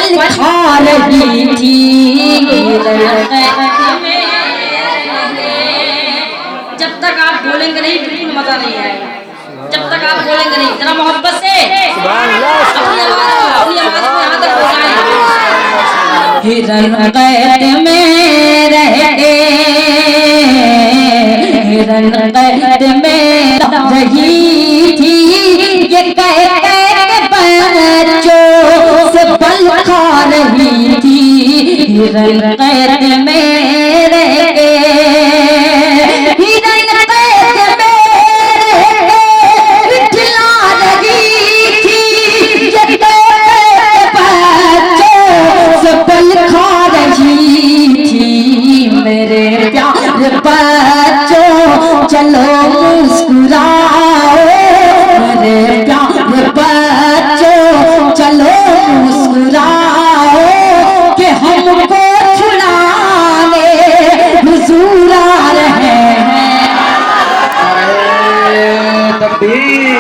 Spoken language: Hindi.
पल खा रही थी। जब तक आप बोलेंगे नहीं बिल्कुल मजा नहीं आएगा। जब तक आप बोलेंगे नहीं, जरा मोहब्बत से अपनी आवाज को यहाँ तक पहुँचाएं। हिरन कैद में रहे, हिरन कैद में रही थी, ये कैद बच्चों से पल खा रही थी। हिरन कैद में रहे, हिरन कैद में खिला रही थी, ये कैद बच्चों से पल खा रही थी। मेरे प्यारे बच्चों चलो मुस्कुराओ, मेरे प्यारे बच्चों चलो मुस्कुराओ, कि हमको छुड़ाने हुजूर आ रहे हैं। तकबीर।